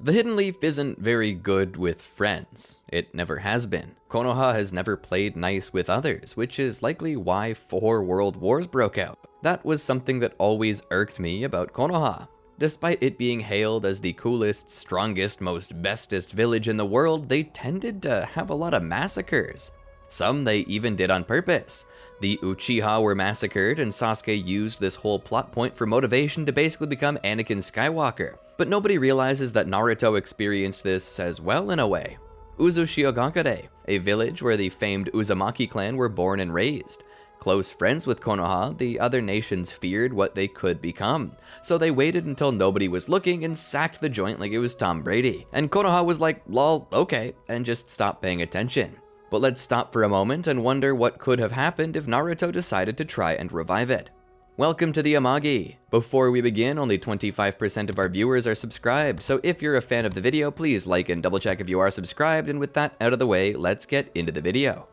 The Hidden Leaf isn't very good with friends. It never has been. Konoha has never played nice with others, which is likely why 4 world wars broke out. That was something that always irked me about Konoha. Despite it being hailed as the coolest, strongest, most bestest village in the world, they tended to have a lot of massacres. Some they even did on purpose. The Uchiha were massacred, and Sasuke used this whole plot point for motivation to basically become Anakin Skywalker. But nobody realizes that Naruto experienced this as well in a way. Uzushiogakure, a village where the famed Uzumaki Clan were born and raised. Close friends with Konoha, the other nations feared what they could become, so they waited until nobody was looking and sacked the joint like it was Tom Brady. And Konoha was like, lol, okay, and just stopped paying attention. But let's stop for a moment and wonder what could have happened if Naruto decided to try and revive it. Welcome to the Amagi. Before we begin, only 25% of our viewers are subscribed, so if you're a fan of the video, please like and double check if you are subscribed, and with that out of the way, let's get into the video.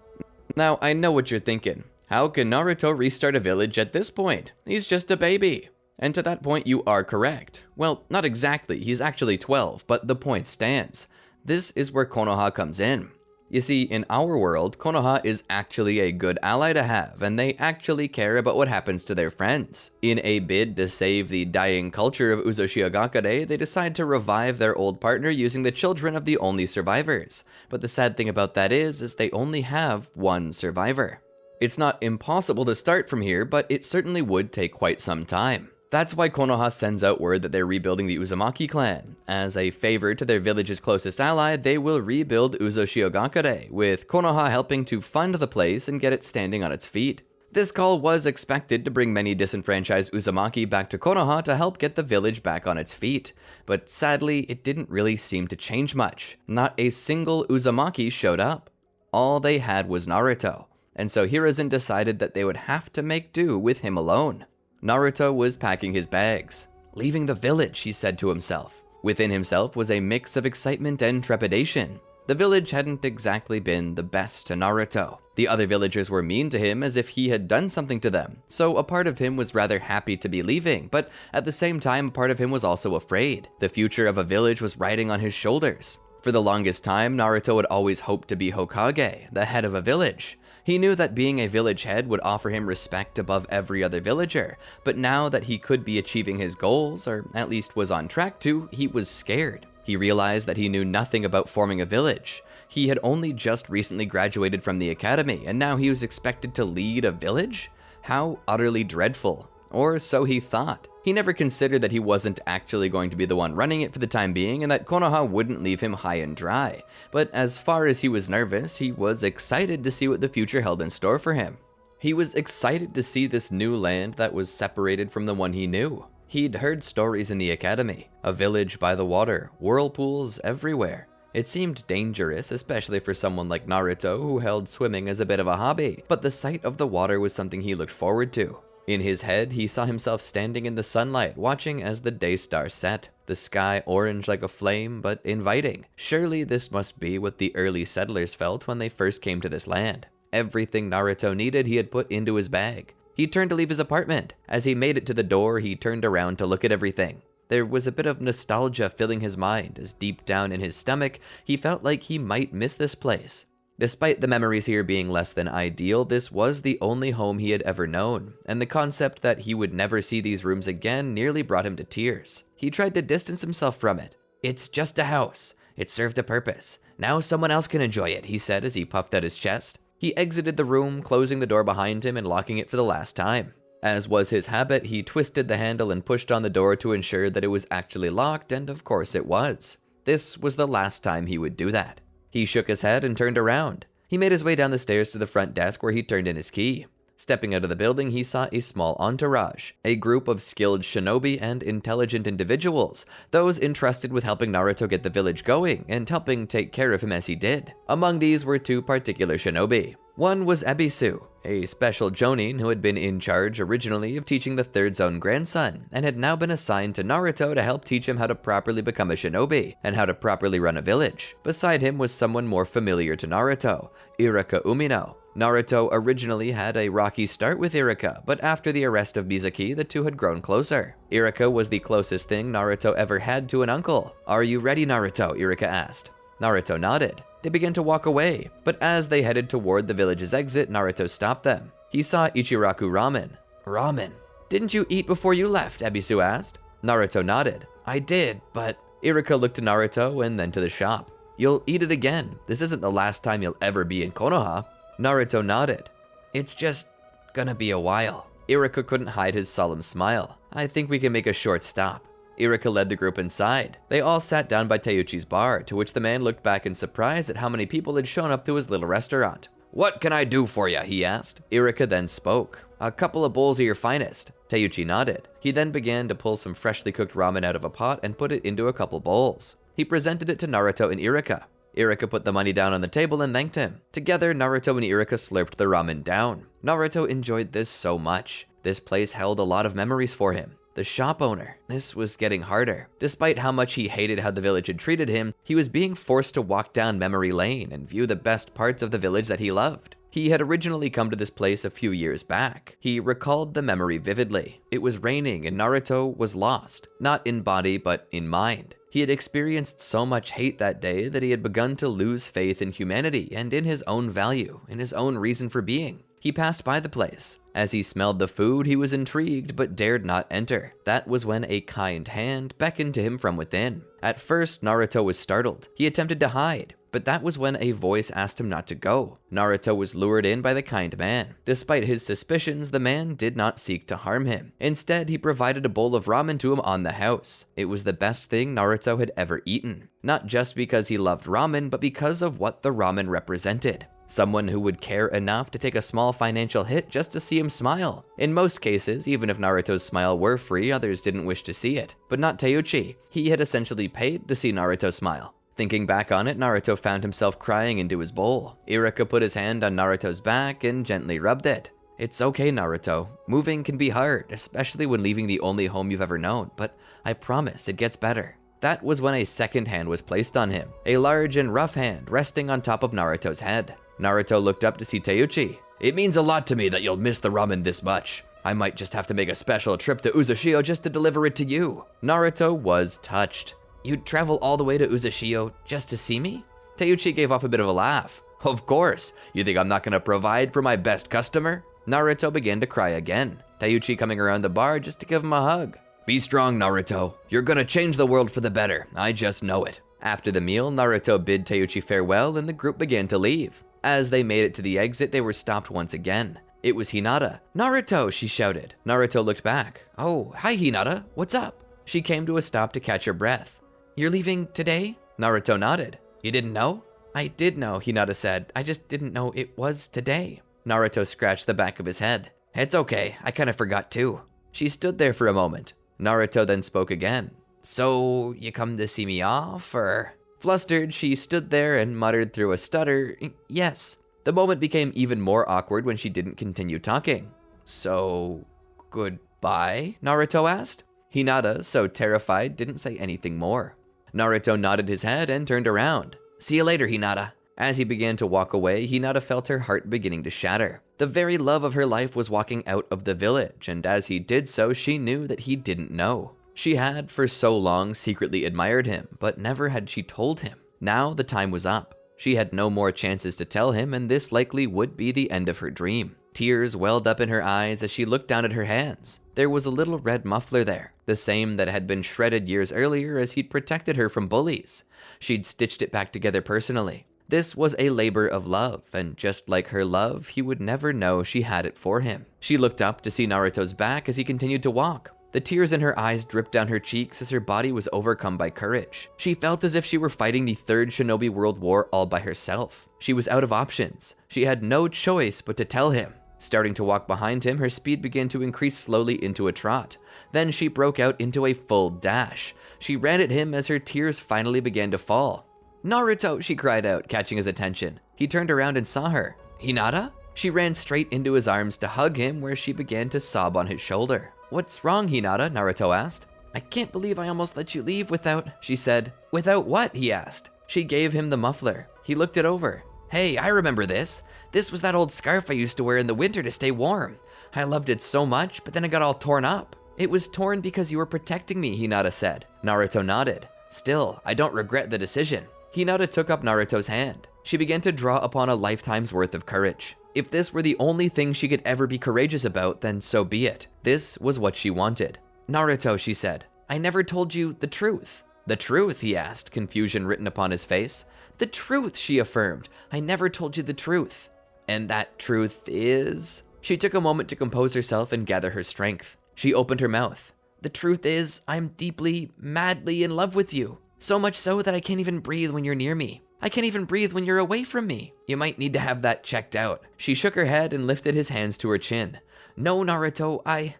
Now, I know what you're thinking. How can Naruto restart a village at this point? He's just a baby. And to that point, you are correct. Well, not exactly, he's actually 12, but the point stands. This is where Konoha comes in. You see, in our world, Konoha is actually a good ally to have, and they actually care about what happens to their friends. In a bid to save the dying culture of Uzushiogakure, they decide to revive their old partner using the children of the only survivors. But the sad thing about that is they only have one survivor. It's not impossible to start from here, but it certainly would take quite some time. That's why Konoha sends out word that they're rebuilding the Uzumaki Clan. As a favor to their village's closest ally, they will rebuild Uzushiogakure, with Konoha helping to fund the place and get it standing on its feet. This call was expected to bring many disenfranchised Uzumaki back to Konoha to help get the village back on its feet. But sadly, it didn't really seem to change much. Not a single Uzumaki showed up. All they had was Naruto, and so Hiruzen decided that they would have to make do with him alone. Naruto was packing his bags. Leaving the village, he said to himself. Within himself was a mix of excitement and trepidation. The village hadn't exactly been the best to Naruto. The other villagers were mean to him as if he had done something to them, so a part of him was rather happy to be leaving, but at the same time, a part of him was also afraid. The future of a village was riding on his shoulders. For the longest time, Naruto had always hoped to be Hokage, the head of a village. He knew that being a village head would offer him respect above every other villager, but now that he could be achieving his goals, or at least was on track to, he was scared. He realized that he knew nothing about forming a village. He had only just recently graduated from the academy, and now he was expected to lead a village? How utterly dreadful. Or so he thought. He never considered that he wasn't actually going to be the one running it for the time being, and that Konoha wouldn't leave him high and dry. But as far as he was nervous, he was excited to see what the future held in store for him. He was excited to see this new land that was separated from the one he knew. He'd heard stories in the academy, a village by the water, whirlpools everywhere. It seemed dangerous, especially for someone like Naruto who held swimming as a bit of a hobby, but the sight of the water was something he looked forward to. In his head, he saw himself standing in the sunlight, watching as the day star set, the sky orange like a flame, but inviting. Surely this must be what the early settlers felt when they first came to this land. Everything Naruto needed he had put into his bag. He turned to leave his apartment. As he made it to the door, he turned around to look at everything. There was a bit of nostalgia filling his mind, as deep down in his stomach, he felt like he might miss this place. Despite the memories here being less than ideal, this was the only home he had ever known, and the concept that he would never see these rooms again nearly brought him to tears. He tried to distance himself from it. "It's just a house. It served a purpose. Now someone else can enjoy it," he said as he puffed out his chest. He exited the room, closing the door behind him and locking it for the last time. As was his habit, he twisted the handle and pushed on the door to ensure that it was actually locked, and of course it was. This was the last time he would do that. He shook his head and turned around. He made his way down the stairs to the front desk where he turned in his key. Stepping out of the building, he saw a small entourage, a group of skilled shinobi and intelligent individuals, those entrusted with helping Naruto get the village going and helping take care of him as he did. Among these were 2 particular shinobi. One was Ebisu, a special jonin who had been in charge originally of teaching the Third Zone grandson, and had now been assigned to Naruto to help teach him how to properly become a shinobi, and how to properly run a village. Beside him was someone more familiar to Naruto, Iruka Umino. Naruto originally had a rocky start with Iruka, but after the arrest of Mizaki, the two had grown closer. Iruka was the closest thing Naruto ever had to an uncle. "Are you ready, Naruto?" Iruka asked. Naruto nodded. They began to walk away, but as they headed toward the village's exit, Naruto stopped them. He saw Ichiraku ramen. "Ramen? Didn't you eat before you left?" Ebisu asked. Naruto nodded. "I did, but..." Iruka looked to Naruto and then to the shop. "You'll eat it again. This isn't the last time you'll ever be in Konoha." Naruto nodded. "It's just gonna be a while." Iruka couldn't hide his solemn smile. "I think we can make a short stop." Iruka led the group inside. They all sat down by Teuchi's bar, to which the man looked back in surprise at how many people had shown up to his little restaurant. "What can I do for ya?" he asked. Iruka then spoke. "A couple of bowls of your finest." Teuchi nodded. He then began to pull some freshly cooked ramen out of a pot and put it into a couple bowls. He presented it to Naruto and Iruka. Iruka put the money down on the table and thanked him. Together, Naruto and Iruka slurped the ramen down. Naruto enjoyed this so much. This place held a lot of memories for him. The shop owner. This was getting harder. Despite how much he hated how the village had treated him, he was being forced to walk down memory lane and view the best parts of the village that he loved. He had originally come to this place a few years back. He recalled the memory vividly. It was raining and Naruto was lost, not in body but in mind. He had experienced so much hate that day that he had begun to lose faith in humanity and in his own value, in his own reason for being. He passed by the place. As he smelled the food, he was intrigued but dared not enter. That was when a kind hand beckoned to him from within. At first, Naruto was startled. He attempted to hide, but that was when a voice asked him not to go. Naruto was lured in by the kind man. Despite his suspicions, the man did not seek to harm him. Instead, he provided a bowl of ramen to him on the house. It was the best thing Naruto had ever eaten. Not just because he loved ramen, but because of what the ramen represented. Someone who would care enough to take a small financial hit just to see him smile. In most cases, even if Naruto's smile were free, others didn't wish to see it. But not Teuchi. He had essentially paid to see Naruto smile. Thinking back on it, Naruto found himself crying into his bowl. Iruka put his hand on Naruto's back and gently rubbed it. "It's okay, Naruto. Moving can be hard, especially when leaving the only home you've ever known, but I promise it gets better." That was when a second hand was placed on him, a large and rough hand resting on top of Naruto's head. Naruto looked up to see Teuchi. "It means a lot to me that you'll miss the ramen this much. I might just have to make a special trip to Uzushio just to deliver it to you." Naruto was touched. "You'd travel all the way to Uzushio just to see me?" Teuchi gave off a bit of a laugh. "Of course. You think I'm not gonna provide for my best customer?" Naruto began to cry again. Teuchi coming around the bar just to give him a hug. "Be strong, Naruto. You're gonna change the world for the better. I just know it." After the meal, Naruto bid Teuchi farewell and the group began to leave. As they made it to the exit, they were stopped once again. It was Hinata. "Naruto!" she shouted. Naruto looked back. "Oh, hi Hinata. What's up?" She came to a stop to catch her breath. "You're leaving today?" Naruto nodded. "You didn't know?" "I did know," Hinata said. "I just didn't know it was today." Naruto scratched the back of his head. "It's okay. I kind of forgot too." She stood there for a moment. Naruto then spoke again. "So, you come to see me off, or?" Flustered, she stood there and muttered through a stutter, "Yes." The moment became even more awkward when she didn't continue talking. "So, goodbye?" Naruto asked. Hinata, so terrified, didn't say anything more. Naruto nodded his head and turned around. "See you later, Hinata." As he began to walk away, Hinata felt her heart beginning to shatter. The very love of her life was walking out of the village, and as he did so, she knew that he didn't know. She had, for so long, secretly admired him, but never had she told him. Now the time was up. She had no more chances to tell him, and this likely would be the end of her dream. Tears welled up in her eyes as she looked down at her hands. There was a little red muffler there, the same that had been shredded years earlier as he'd protected her from bullies. She'd stitched it back together personally. This was a labor of love, and just like her love, he would never know she had it for him. She looked up to see Naruto's back as he continued to walk. The tears in her eyes dripped down her cheeks as her body was overcome by courage. She felt as if she were fighting the Third Shinobi World War all by herself. She was out of options. She had no choice but to tell him. Starting to walk behind him, her speed began to increase slowly into a trot. Then she broke out into a full dash. She ran at him as her tears finally began to fall. "Naruto!" she cried out, catching his attention. He turned around and saw her. "Hinata?" She ran straight into his arms to hug him, where she began to sob on his shoulder. "What's wrong, Hinata?" Naruto asked. "I can't believe I almost let you leave without," she said. "Without what?" he asked. She gave him the muffler. He looked it over. "Hey, I remember this. This was that old scarf I used to wear in the winter to stay warm. I loved it so much, but then it got all torn up." "It was torn because you were protecting me," Hinata said. Naruto nodded. "Still, I don't regret the decision." Hinata took up Naruto's hand. She began to draw upon a lifetime's worth of courage. If this were the only thing she could ever be courageous about, then so be it. This was what she wanted. "Naruto," she said, "I never told you the truth." "The truth?" he asked, confusion written upon his face. "The truth," she affirmed. "I never told you the truth." "And that truth is?" She took a moment to compose herself and gather her strength. She opened her mouth. "The truth is, I'm deeply, madly in love with you. So much so that I can't even breathe when you're near me. I can't even breathe when you're away from me. You might need to have that checked out." She shook her head and lifted his hands to her chin. "No, Naruto, I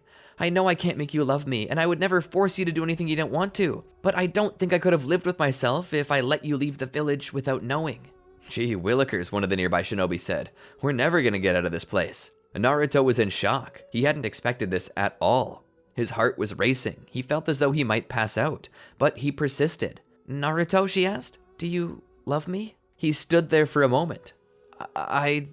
know I can't make you love me, and I would never force you to do anything you don't want to. But I don't think I could have lived with myself if I let you leave the village without knowing." "Gee willikers," one of the nearby shinobi said. "We're never gonna get out of this place." Naruto was in shock. He hadn't expected this at all. His heart was racing. He felt as though he might pass out, but he persisted. "Naruto," she asked, "do you love me?" He stood there for a moment. I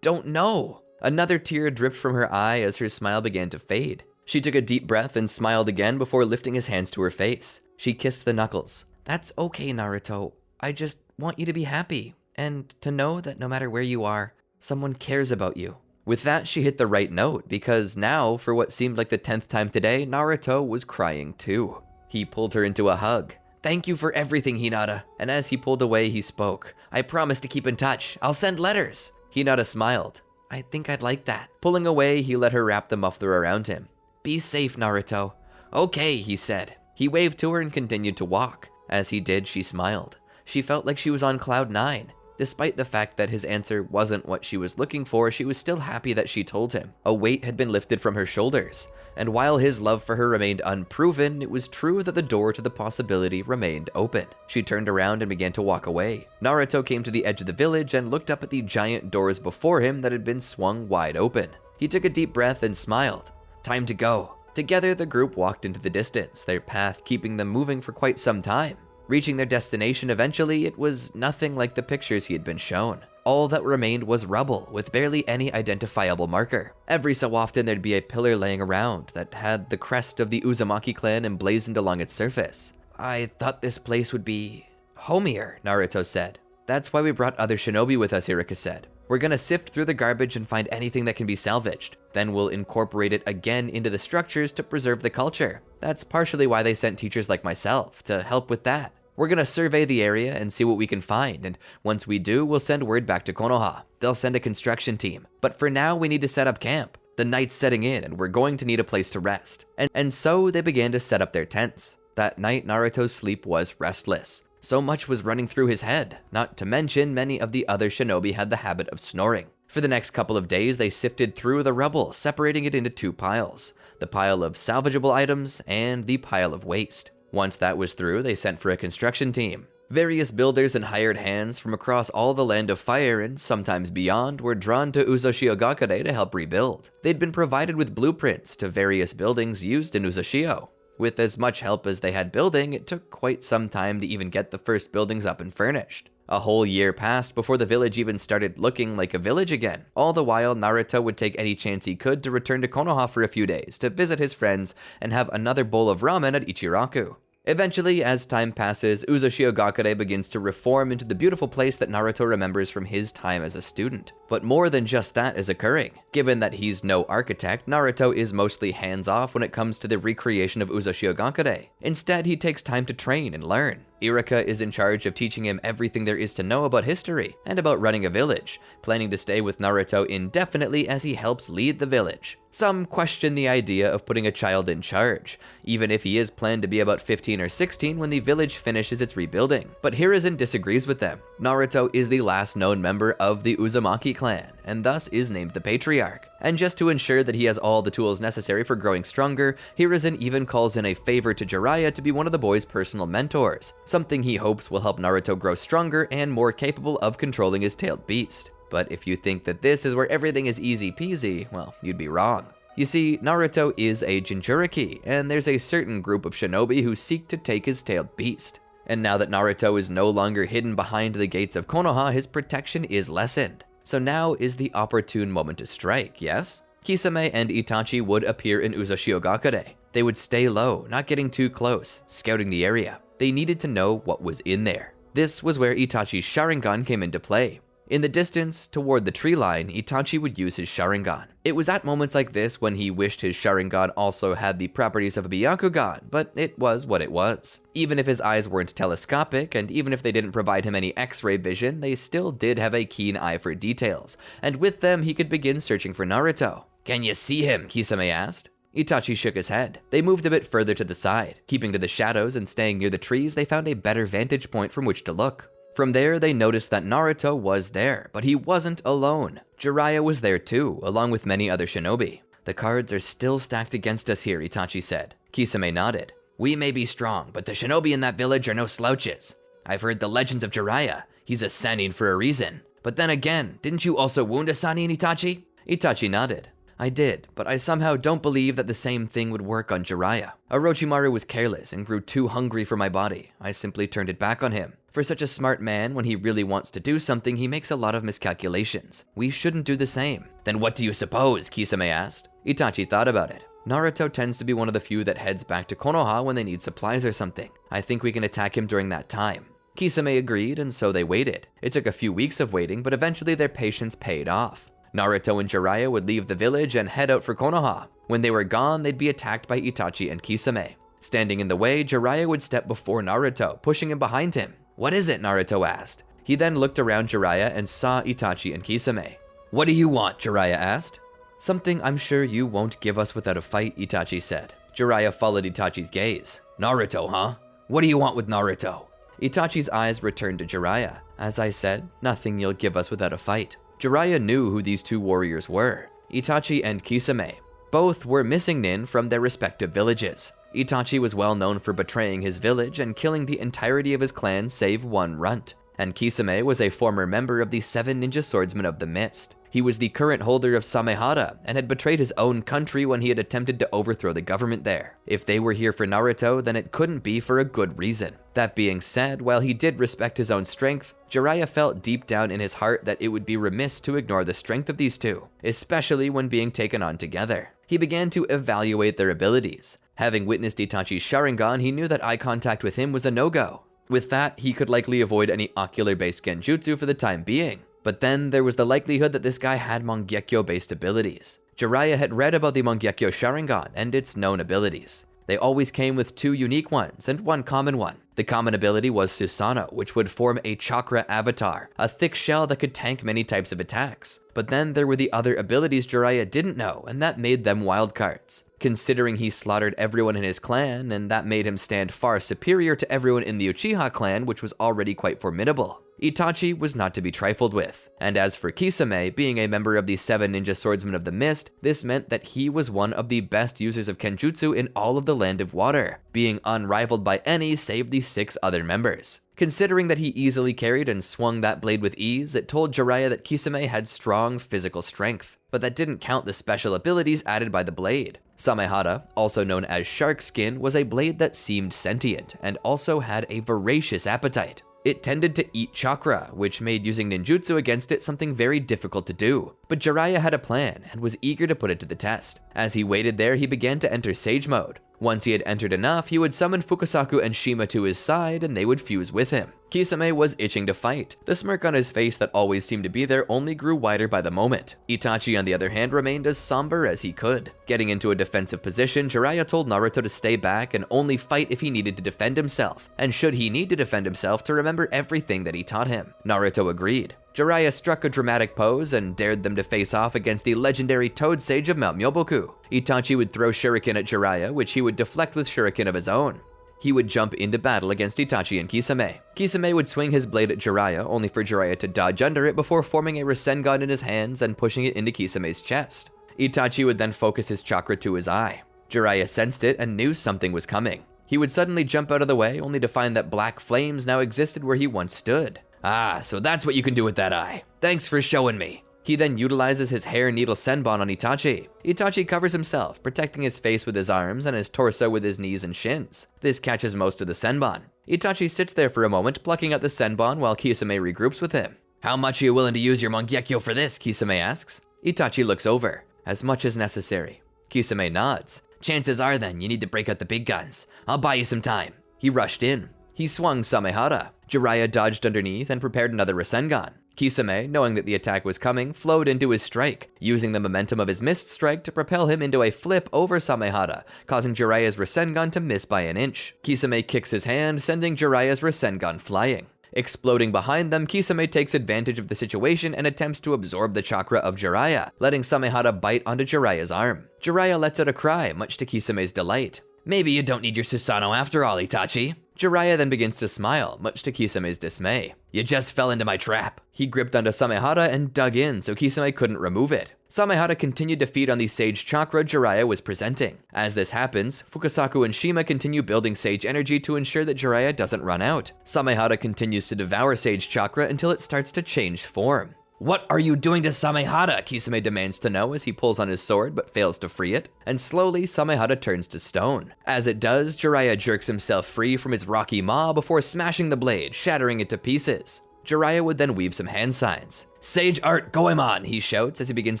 don't know." Another tear dripped from her eye as her smile began to fade. She took a deep breath and smiled again before lifting his hands to her face. She kissed the knuckles. "That's okay, Naruto. I just want you to be happy, and to know that no matter where you are, someone cares about you." With that, she hit the right note, because now, for what seemed like the 10th time today, Naruto was crying too. He pulled her into a hug. "Thank you for everything, Hinata." And as he pulled away, he spoke. "I promise to keep in touch. I'll send letters." Hinata smiled. "I think I'd like that." Pulling away, he let her wrap the muffler around him. "Be safe, Naruto." "Okay," he said. He waved to her and continued to walk. As he did, she smiled. She felt like she was on cloud 9. Despite the fact that his answer wasn't what she was looking for, she was still happy that she told him. A weight had been lifted from her shoulders, and while his love for her remained unproven, it was true that the door to the possibility remained open. She turned around and began to walk away. Naruto came to the edge of the village and looked up at the giant doors before him that had been swung wide open. He took a deep breath and smiled. "Time to go." Together, the group walked into the distance, their path keeping them moving for quite some time. Reaching their destination eventually, it was nothing like the pictures he had been shown. All that remained was rubble, with barely any identifiable marker. Every so often there'd be a pillar laying around that had the crest of the Uzumaki Clan emblazoned along its surface. "I thought this place would be homier," Naruto said. "That's why we brought other shinobi with us," Irika said. "We're gonna sift through the garbage and find anything that can be salvaged. Then we'll incorporate it again into the structures to preserve the culture. That's partially why they sent teachers like myself, to help with that. We're gonna survey the area and see what we can find, and once we do, we'll send word back to Konoha. They'll send a construction team. But for now, we need to set up camp. The night's setting in, and we're going to need a place to rest." And so they began to set up their tents. That night, Naruto's sleep was restless. So much was running through his head, not to mention many of the other shinobi had the habit of snoring. For the next couple of days, they sifted through the rubble, separating it into two piles. The pile of salvageable items and the pile of waste. Once that was through, they sent for a construction team. Various builders and hired hands from across all the Land of Fire and sometimes beyond were drawn to Uzushiogakure to help rebuild. They'd been provided with blueprints to various buildings used in Uzushio. With as much help as they had building, it took quite some time to even get the first buildings up and furnished. A whole year passed before the village even started looking like a village again. All the while, Naruto would take any chance he could to return to Konoha for a few days to visit his friends and have another bowl of ramen at Ichiraku. Eventually, as time passes, Uzushiogakure begins to reform into the beautiful place that Naruto remembers from his time as a student. But more than just that is occurring. Given that he's no architect, Naruto is mostly hands-off when it comes to the recreation of Uzushiogakure. Instead, he takes time to train and learn. Irika is in charge of teaching him everything there is to know about history and about running a village, planning to stay with Naruto indefinitely as he helps lead the village. Some question the idea of putting a child in charge, even if he is planned to be about 15 or 16 when the village finishes its rebuilding. But Hiruzen disagrees with them. Naruto is the last known member of the Uzumaki Clan, and thus is named the Patriarch. And just to ensure that he has all the tools necessary for growing stronger, Hiruzen even calls in a favor to Jiraiya to be one of the boy's personal mentors, something he hopes will help Naruto grow stronger and more capable of controlling his tailed beast. But if you think that this is where everything is easy peasy, well, you'd be wrong. You see, Naruto is a Jinchuriki, and there's a certain group of shinobi who seek to take his tailed beast. And now that Naruto is no longer hidden behind the gates of Konoha, his protection is lessened. So now is the opportune moment to strike, yes? Kisame and Itachi would appear in Uzushiogakure. They would stay low, not getting too close, scouting the area. They needed to know what was in there. This was where Itachi's Sharingan came into play. In the distance, toward the tree line, Itachi would use his Sharingan. It was at moments like this when he wished his Sharingan also had the properties of a Byakugan, but it was what it was. Even if his eyes weren't telescopic, and even if they didn't provide him any X-ray vision, they still did have a keen eye for details, and with them he could begin searching for Naruto. "Can you see him?" Kisame asked. Itachi shook his head. They moved a bit further to the side. Keeping to the shadows and staying near the trees, they found a better vantage point from which to look. From there, they noticed that Naruto was there, but he wasn't alone. Jiraiya was there too, along with many other shinobi. "The cards are still stacked against us here," Itachi said. Kisame nodded. "We may be strong, but the shinobi in that village are no slouches. I've heard the legends of Jiraiya. He's a Sannin for a reason. But then again, didn't you also wound a Sannin, Itachi?" Itachi nodded. "I did, but I somehow don't believe that the same thing would work on Jiraiya. Orochimaru was careless and grew too hungry for my body. I simply turned it back on him. For such a smart man, when he really wants to do something, he makes a lot of miscalculations. We shouldn't do the same." "Then what do you suppose?" Kisame asked. Itachi thought about it. "Naruto tends to be one of the few that heads back to Konoha when they need supplies or something. I think we can attack him during that time." Kisame agreed, and so they waited. It took a few weeks of waiting, but eventually their patience paid off. Naruto and Jiraiya would leave the village and head out for Konoha. When they were gone, they'd be attacked by Itachi and Kisame. Standing in the way, Jiraiya would step before Naruto, pushing him behind him. "What is it?" Naruto asked. He then looked around Jiraiya and saw Itachi and Kisame. "What do you want?" Jiraiya asked. "Something I'm sure you won't give us without a fight," Itachi said. Jiraiya followed Itachi's gaze. "Naruto, huh? What do you want with Naruto?" Itachi's eyes returned to Jiraiya. "As I said, nothing you'll give us without a fight." Jiraiya knew who these two warriors were, Itachi and Kisame. Both were missing nin from their respective villages. Itachi was well known for betraying his village and killing the entirety of his clan save one runt, and Kisame was a former member of the 7 Ninja Swordsmen of the Mist. He was the current holder of Samehada and had betrayed his own country when he had attempted to overthrow the government there. If they were here for Naruto, then it couldn't be for a good reason. That being said, while he did respect his own strength, Jiraiya felt deep down in his heart that it would be remiss to ignore the strength of these two, especially when being taken on together. He began to evaluate their abilities. Having witnessed Itachi's Sharingan, he knew that eye contact with him was a no-go. With that, he could likely avoid any ocular-based genjutsu for the time being. But then there was the likelihood that this guy had Mangekyo-based abilities. Jiraiya had read about the Mangekyo Sharingan and its known abilities. They always came with 2 unique ones and 1 common one. The common ability was Susanoo, which would form a chakra avatar, a thick shell that could tank many types of attacks. But then there were the other abilities Jiraiya didn't know, and that made them wildcards. Considering he slaughtered everyone in his clan, and that made him stand far superior to everyone in the Uchiha clan, which was already quite formidable. Itachi was not to be trifled with, and as for Kisame, being a member of the 7 Ninja Swordsmen of the Mist, this meant that he was one of the best users of Kenjutsu in all of the Land of Water, being unrivaled by any save the 6 other members. Considering that he easily carried and swung that blade with ease, it told Jiraiya that Kisame had strong physical strength, but that didn't count the special abilities added by the blade. Samehada, also known as Shark Skin, was a blade that seemed sentient and also had a voracious appetite. It tended to eat chakra, which made using ninjutsu against it something very difficult to do. But Jiraiya had a plan and was eager to put it to the test. As he waited there, he began to enter Sage Mode. Once he had entered enough, he would summon Fukusaku and Shima to his side and they would fuse with him. Kisame was itching to fight. The smirk on his face that always seemed to be there only grew wider by the moment. Itachi, on the other hand, remained as somber as he could. Getting into a defensive position, Jiraiya told Naruto to stay back and only fight if he needed to defend himself, and should he need to defend himself, to remember everything that he taught him. Naruto agreed. Jiraiya struck a dramatic pose and dared them to face off against the legendary Toad Sage of Mount Myoboku. Itachi would throw shuriken at Jiraiya, which he would deflect with shuriken of his own. He would jump into battle against Itachi and Kisame. Kisame would swing his blade at Jiraiya, only for Jiraiya to dodge under it before forming a Rasengan in his hands and pushing it into Kisame's chest. Itachi would then focus his chakra to his eye. Jiraiya sensed it and knew something was coming. He would suddenly jump out of the way, only to find that black flames now existed where he once stood. Ah, so that's what you can do with that eye. Thanks for showing me. He then utilizes his hair needle senbon on Itachi. Itachi covers himself, protecting his face with his arms and his torso with his knees and shins. This catches most of the senbon. Itachi sits there for a moment, plucking out the senbon while Kisame regroups with him. How much are you willing to use your Mangekyo for this? Kisame asks. Itachi looks over. As much as necessary. Kisame nods. Chances are then you need to break out the big guns. I'll buy you some time. He rushed in. He swung Samehara. Jiraiya dodged underneath and prepared another Rasengan. Kisame, knowing that the attack was coming, flowed into his strike, using the momentum of his missed strike to propel him into a flip over Samehara, causing Jiraiya's Rasengan to miss by an inch. Kisame kicks his hand, sending Jiraiya's Rasengan flying. Exploding behind them, Kisame takes advantage of the situation and attempts to absorb the chakra of Jiraiya, letting Samehara bite onto Jiraiya's arm. Jiraiya lets out a cry, much to Kisame's delight. Maybe you don't need your Susanoo after all, Itachi. Jiraiya then begins to smile, much to Kisame's dismay. You just fell into my trap. He gripped onto Samehara and dug in so Kisame couldn't remove it. Samehara continued to feed on the sage chakra Jiraiya was presenting. As this happens, Fukasaku and Shima continue building sage energy to ensure that Jiraiya doesn't run out. Samehara continues to devour sage chakra until it starts to change form. What are you doing to Samehara? Kisame demands to know as he pulls on his sword but fails to free it, and slowly Samehara turns to stone. As it does, Jiraiya jerks himself free from its rocky maw before smashing the blade, shattering it to pieces. Jiraiya would then weave some hand signs. Sage art Goemon, he shouts as he begins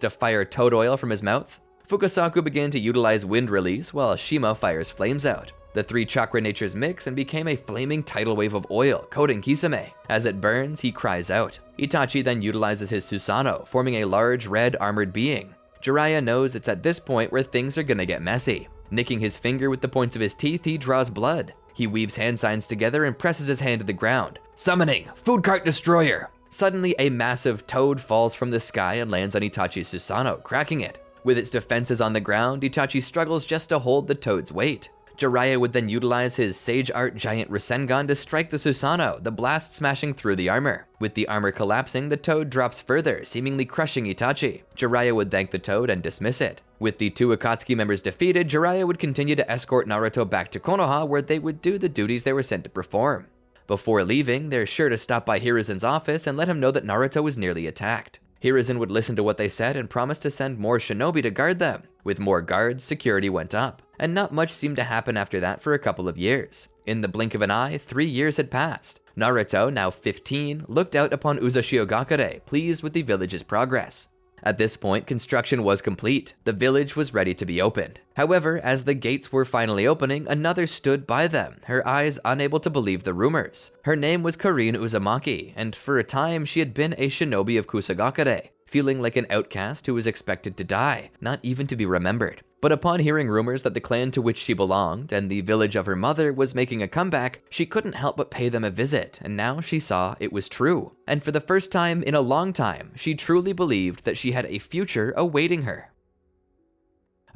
to fire toad oil from his mouth. Fukasaku began to utilize wind release while Shima fires flames out. The three chakra natures mix and became a flaming tidal wave of oil, coating Kisame. As it burns, he cries out. Itachi then utilizes his Susanoo, forming a large red armored being. Jiraiya knows it's at this point where things are gonna get messy. Nicking his finger with the points of his teeth, he draws blood. He weaves hand signs together and presses his hand to the ground. Summoning, Food Cart Destroyer! Suddenly, a massive toad falls from the sky and lands on Itachi's Susanoo, cracking it. With its defenses on the ground, Itachi struggles just to hold the toad's weight. Jiraiya would then utilize his Sage Art Giant Rasengan to strike the Susanoo, the blast smashing through the armor. With the armor collapsing, the toad drops further, seemingly crushing Itachi. Jiraiya would thank the toad and dismiss it. With the two Akatsuki members defeated, Jiraiya would continue to escort Naruto back to Konoha, where they would do the duties they were sent to perform. Before leaving, they're sure to stop by Hiruzen's office and let him know that Naruto was nearly attacked. Hiruzen would listen to what they said and promise to send more shinobi to guard them. With more guards, security went up, and not much seemed to happen after that for a couple of years. In the blink of an eye, 3 years had passed. Naruto, now 15, looked out upon Uzushiogakure, pleased with the village's progress. At this point, construction was complete. The village was ready to be opened. However, as the gates were finally opening, another stood by them, her eyes unable to believe the rumors. Her name was Karin Uzumaki, and for a time she had been a shinobi of Kusagakure, feeling like an outcast who was expected to die, not even to be remembered. But upon hearing rumors that the clan to which she belonged and the village of her mother was making a comeback, she couldn't help but pay them a visit, and now she saw it was true. And for the first time in a long time, she truly believed that she had a future awaiting her.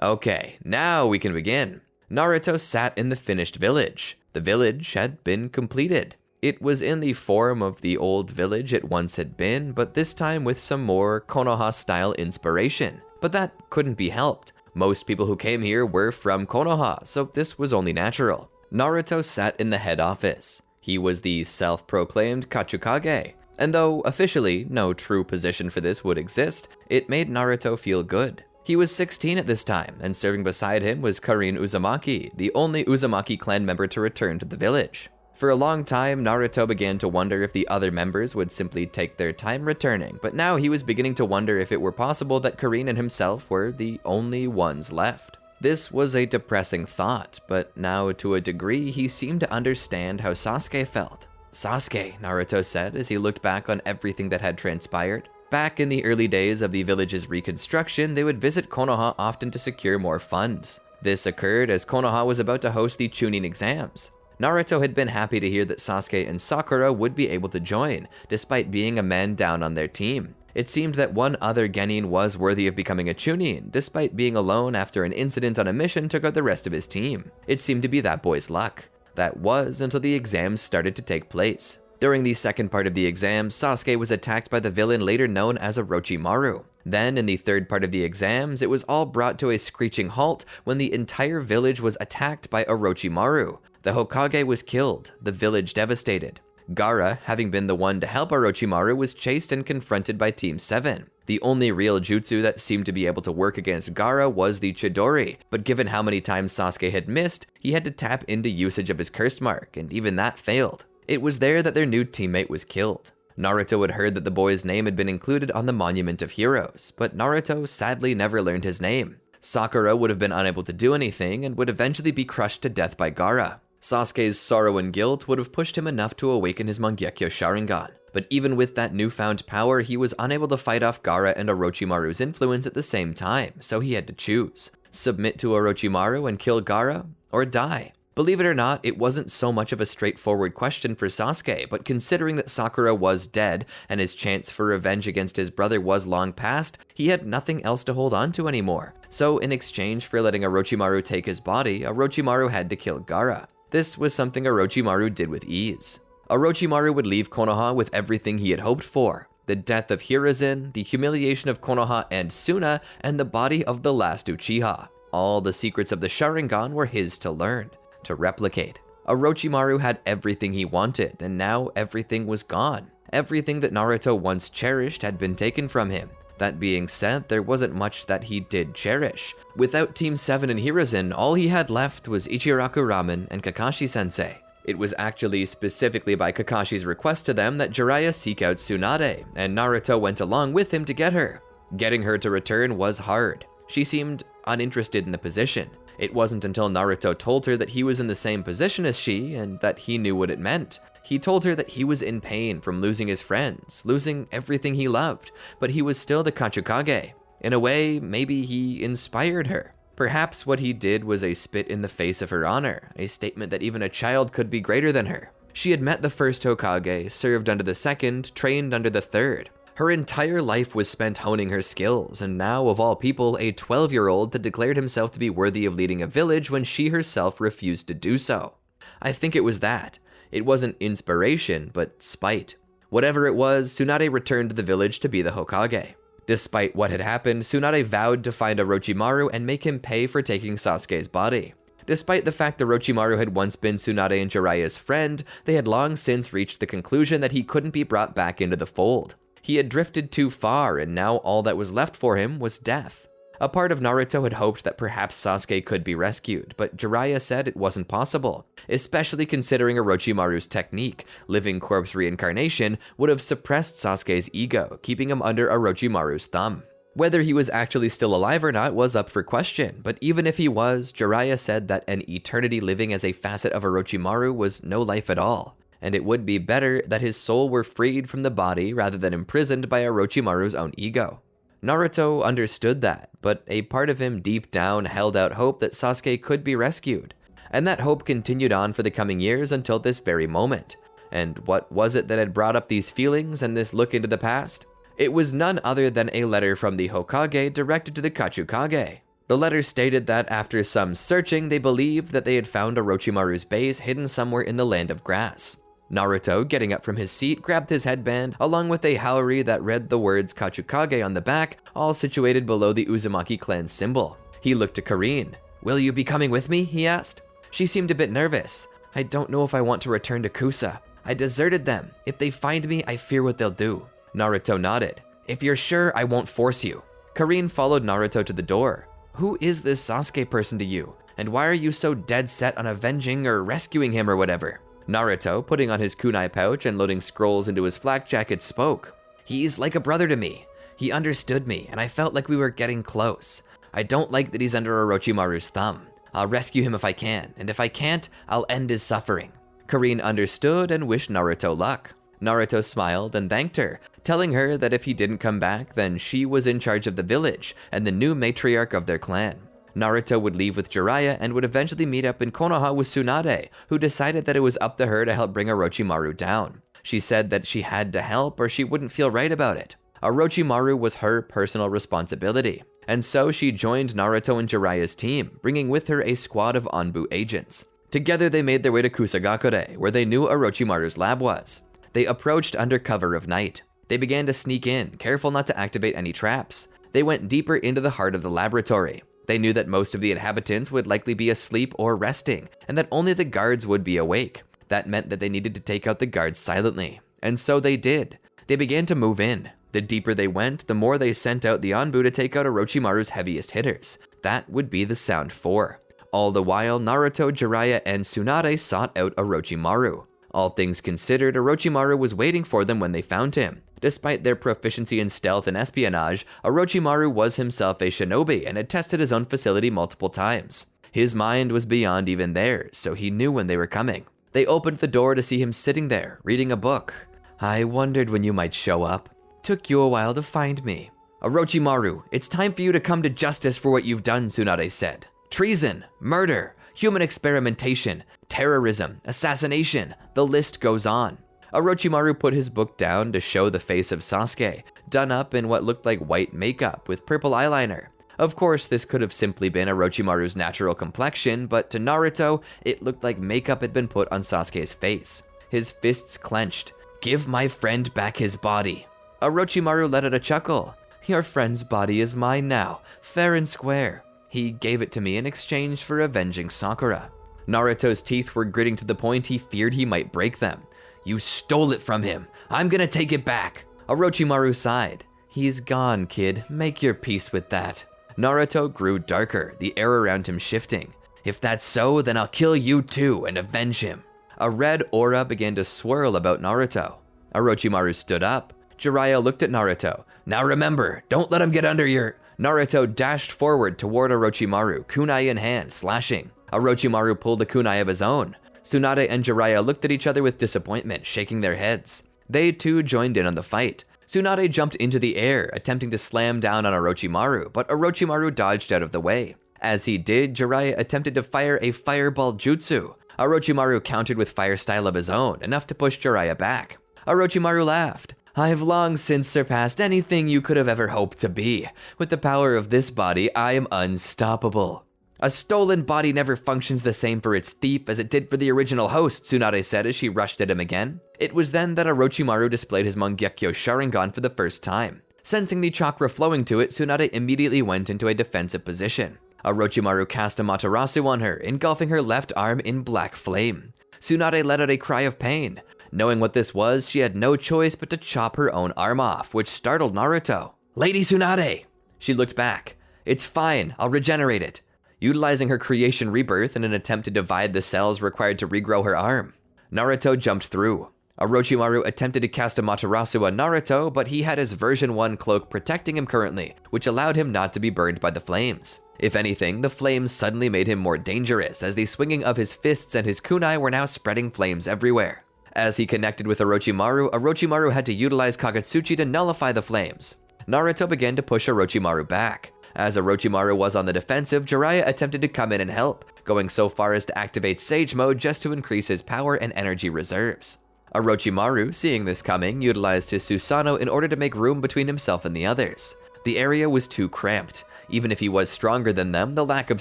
Okay, now we can begin. Naruto sat in the finished village. The village had been completed. It was in the form of the old village it once had been, but this time with some more Konoha-style inspiration. But that couldn't be helped. Most people who came here were from Konoha, so this was only natural. Naruto sat in the head office. He was the self-proclaimed Kachukage, and though officially no true position for this would exist, it made Naruto feel good. He was 16 at this time, and serving beside him was Karin Uzumaki, the only Uzumaki Clan member to return to the village. For a long time, Naruto began to wonder if the other members would simply take their time returning, but now he was beginning to wonder if it were possible that Karin and himself were the only ones left. This was a depressing thought, but now to a degree he seemed to understand how Sasuke felt. Sasuke, Naruto said as he looked back on everything that had transpired. Back in the early days of the village's reconstruction, they would visit Konoha often to secure more funds. This occurred as Konoha was about to host the Chunin exams. Naruto had been happy to hear that Sasuke and Sakura would be able to join, despite being a man down on their team. It seemed that one other genin was worthy of becoming a Chunin, despite being alone after an incident on a mission took out the rest of his team. It seemed to be that boy's luck. That was until the exams started to take place. During the second part of the exams, Sasuke was attacked by the villain later known as Orochimaru. Then, in the third part of the exams, it was all brought to a screeching halt when the entire village was attacked by Orochimaru. The Hokage was killed, the village devastated. Gaara, having been the one to help Orochimaru, was chased and confronted by Team 7. The only real jutsu that seemed to be able to work against Gaara was the Chidori, but given how many times Sasuke had missed, he had to tap into usage of his curse mark, and even that failed. It was there that their new teammate was killed. Naruto had heard that the boy's name had been included on the Monument of Heroes, but Naruto sadly never learned his name. Sakura would have been unable to do anything and would eventually be crushed to death by Gaara. Sasuke's sorrow and guilt would have pushed him enough to awaken his Mangekyo Sharingan, but even with that newfound power, he was unable to fight off Gaara and Orochimaru's influence at the same time, so he had to choose: submit to Orochimaru and kill Gaara, or die. Believe it or not, it wasn't so much of a straightforward question for Sasuke, but considering that Sakura was dead and his chance for revenge against his brother was long past, he had nothing else to hold on to anymore. So in exchange for letting Orochimaru take his body, Orochimaru had to kill Gaara. This was something Orochimaru did with ease. Orochimaru would leave Konoha with everything he had hoped for: the death of Hiruzen, the humiliation of Konoha and Suna, and the body of the last Uchiha. All the secrets of the Sharingan were his to learn, to replicate. Orochimaru had everything he wanted, and now everything was gone. Everything that Naruto once cherished had been taken from him. That being said, there wasn't much that he did cherish. Without Team 7 and Hiruzen, all he had left was Ichiraku Ramen and Kakashi-sensei. It was actually specifically by Kakashi's request to them that Jiraiya seek out Tsunade, and Naruto went along with him to get her. Getting her to return was hard. She seemed uninterested in the position. It wasn't until Naruto told her that he was in the same position as she, and that he knew what it meant. He told her that he was in pain from losing his friends, losing everything he loved, but he was still the Kachukage. In a way, maybe he inspired her. Perhaps what he did was a spit in the face of her honor, a statement that even a child could be greater than her. She had met the first Hokage, served under the second, trained under the third. Her entire life was spent honing her skills, and now, of all people, a 12-year-old had declared himself to be worthy of leading a village when she herself refused to do so. I think it was that. It wasn't inspiration, but spite. Whatever it was, Tsunade returned to the village to be the Hokage. Despite what had happened, Tsunade vowed to find Orochimaru and make him pay for taking Sasuke's body. Despite the fact that Orochimaru had once been Tsunade and Jiraiya's friend, they had long since reached the conclusion that he couldn't be brought back into the fold. He had drifted too far, and now all that was left for him was death. A part of Naruto had hoped that perhaps Sasuke could be rescued, but Jiraiya said it wasn't possible, especially considering Orochimaru's technique. Living corpse reincarnation would have suppressed Sasuke's ego, keeping him under Orochimaru's thumb. Whether he was actually still alive or not was up for question, but even if he was, Jiraiya said that an eternity living as a facet of Orochimaru was no life at all, and it would be better that his soul were freed from the body rather than imprisoned by Orochimaru's own ego. Naruto understood that, but a part of him deep down held out hope that Sasuke could be rescued, and that hope continued on for the coming years until this very moment. And what was it that had brought up these feelings and this look into the past? It was none other than a letter from the Hokage directed to the Kachukage. The letter stated that after some searching, they believed that they had found Orochimaru's base hidden somewhere in the Land of Grass. Naruto, getting up from his seat, grabbed his headband, along with a haori that read the words Kachukage on the back, all situated below the Uzumaki Clan symbol. He looked to Karin. "Will you be coming with me?" he asked. She seemed a bit nervous. "I don't know if I want to return to Kusa. I deserted them. If they find me, I fear what they'll do." Naruto nodded. "If you're sure, I won't force you." Karin followed Naruto to the door. "Who is this Sasuke person to you? And why are you so dead set on avenging or rescuing him or whatever?" Naruto, putting on his kunai pouch and loading scrolls into his flak jacket, spoke. "He's like a brother to me. He understood me, and I felt like we were getting close. I don't like that he's under Orochimaru's thumb. I'll rescue him if I can, and if I can't, I'll end his suffering." Karin understood and wished Naruto luck. Naruto smiled and thanked her, telling her that if he didn't come back, then she was in charge of the village and the new matriarch of their clan. Naruto would leave with Jiraiya and would eventually meet up in Konoha with Tsunade, who decided that it was up to her to help bring Orochimaru down. She said that she had to help or she wouldn't feel right about it. Orochimaru was her personal responsibility, and so she joined Naruto and Jiraiya's team, bringing with her a squad of Anbu agents. Together they made their way to Kusagakure, where they knew Orochimaru's lab was. They approached under cover of night. They began to sneak in, careful not to activate any traps. They went deeper into the heart of the laboratory. They knew that most of the inhabitants would likely be asleep or resting, and that only the guards would be awake. That meant that they needed to take out the guards silently, and so they did. They began to move in. The deeper they went, the more they sent out the Anbu to take out Orochimaru's heaviest hitters. That would be the Sound Four. All the while, Naruto, Jiraiya, and Tsunade sought out Orochimaru. All things considered, Orochimaru was waiting for them when they found him. Despite their proficiency in stealth and espionage, Orochimaru was himself a shinobi and had tested his own facility multiple times. His mind was beyond even theirs, so he knew when they were coming. They opened the door to see him sitting there, reading a book. "I wondered when you might show up. Took you a while to find me." "Orochimaru, it's time for you to come to justice for what you've done," Tsunade said. "Treason, murder, human experimentation, terrorism, assassination, the list goes on." Orochimaru put his book down to show the face of Sasuke, done up in what looked like white makeup with purple eyeliner. Of course, this could have simply been Orochimaru's natural complexion, but to Naruto, it looked like makeup had been put on Sasuke's face. His fists clenched. "Give my friend back his body." Orochimaru let out a chuckle. "Your friend's body is mine now, fair and square. He gave it to me in exchange for avenging Sakura." Naruto's teeth were gritting to the point he feared he might break them. "You stole it from him. I'm gonna take it back." Orochimaru sighed. "He's gone, kid. Make your peace with that." Naruto grew darker, the air around him shifting. "If that's so, then I'll kill you too and avenge him." A red aura began to swirl about Naruto. Orochimaru stood up. Jiraiya looked at Naruto. "Now remember, don't let him get under your..." Naruto dashed forward toward Orochimaru, kunai in hand, slashing. Orochimaru pulled a kunai of his own. Tsunade and Jiraiya looked at each other with disappointment, shaking their heads. They too joined in on the fight. Tsunade jumped into the air, attempting to slam down on Orochimaru, but Orochimaru dodged out of the way. As he did, Jiraiya attempted to fire a fireball jutsu. Orochimaru countered with fire style of his own, enough to push Jiraiya back. Orochimaru laughed. "I've long since surpassed anything you could have ever hoped to be. With the power of this body, I am unstoppable." "A stolen body never functions the same for its thief as it did for the original host," Tsunade said as she rushed at him again. It was then that Orochimaru displayed his Mangekyo Sharingan for the first time. Sensing the chakra flowing to it, Tsunade immediately went into a defensive position. Orochimaru cast a Matarasu on her, engulfing her left arm in black flame. Tsunade let out a cry of pain. Knowing what this was, she had no choice but to chop her own arm off, which startled Naruto. "Lady Tsunade!" She looked back. "It's fine, I'll regenerate it." Utilizing her creation rebirth in an attempt to divide the cells required to regrow her arm, Naruto jumped through. Orochimaru attempted to cast a Matarasu on Naruto, but he had his version 1 cloak protecting him currently, which allowed him not to be burned by the flames. If anything, the flames suddenly made him more dangerous, as the swinging of his fists and his kunai were now spreading flames everywhere. As he connected with Orochimaru, Orochimaru had to utilize Kagutsuchi to nullify the flames. Naruto began to push Orochimaru back. As Orochimaru was on the defensive, Jiraiya attempted to come in and help, going so far as to activate Sage Mode just to increase his power and energy reserves. Orochimaru, seeing this coming, utilized his Susanoo in order to make room between himself and the others. The area was too cramped. Even if he was stronger than them, the lack of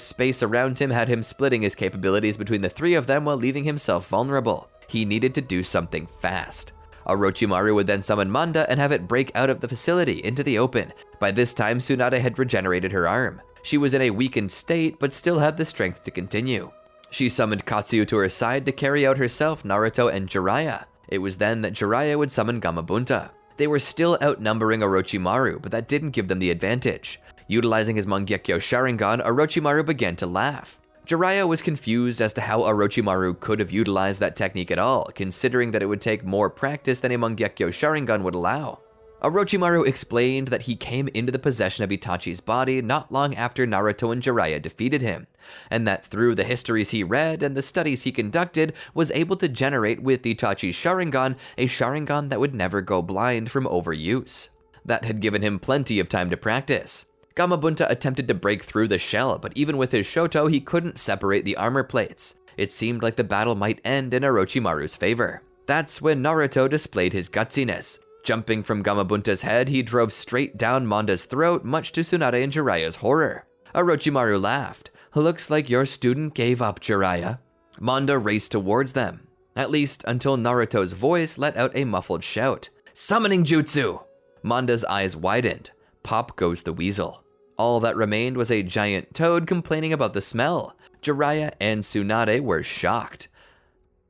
space around him had him splitting his capabilities between the three of them while leaving himself vulnerable. He needed to do something fast. Orochimaru would then summon Manda and have it break out of the facility into the open. By this time, Tsunade had regenerated her arm. She was in a weakened state, but still had the strength to continue. She summoned Katsuyu to her side to carry out herself, Naruto, and Jiraiya. It was then that Jiraiya would summon Gamabunta. They were still outnumbering Orochimaru, but that didn't give them the advantage. Utilizing his Mangekyo Sharingan, Orochimaru began to laugh. Jiraiya was confused as to how Orochimaru could have utilized that technique at all, considering that it would take more practice than a Mangekyo Sharingan would allow. Orochimaru explained that he came into the possession of Itachi's body not long after Naruto and Jiraiya defeated him, and that through the histories he read and the studies he conducted, was able to generate with Itachi's Sharingan a Sharingan that would never go blind from overuse. That had given him plenty of time to practice. Gamabunta attempted to break through the shell, but even with his Shoto, he couldn't separate the armor plates. It seemed like the battle might end in Orochimaru's favor. That's when Naruto displayed his gutsiness. Jumping from Gamabunta's head, he drove straight down Manda's throat, much to Tsunade and Jiraiya's horror. Orochimaru laughed. "Looks like your student gave up, Jiraiya." Manda raced towards them, at least until Naruto's voice let out a muffled shout. "Summoning Jutsu!" Manda's eyes widened. Pop goes the weasel. All that remained was a giant toad complaining about the smell. Jiraiya and Tsunade were shocked.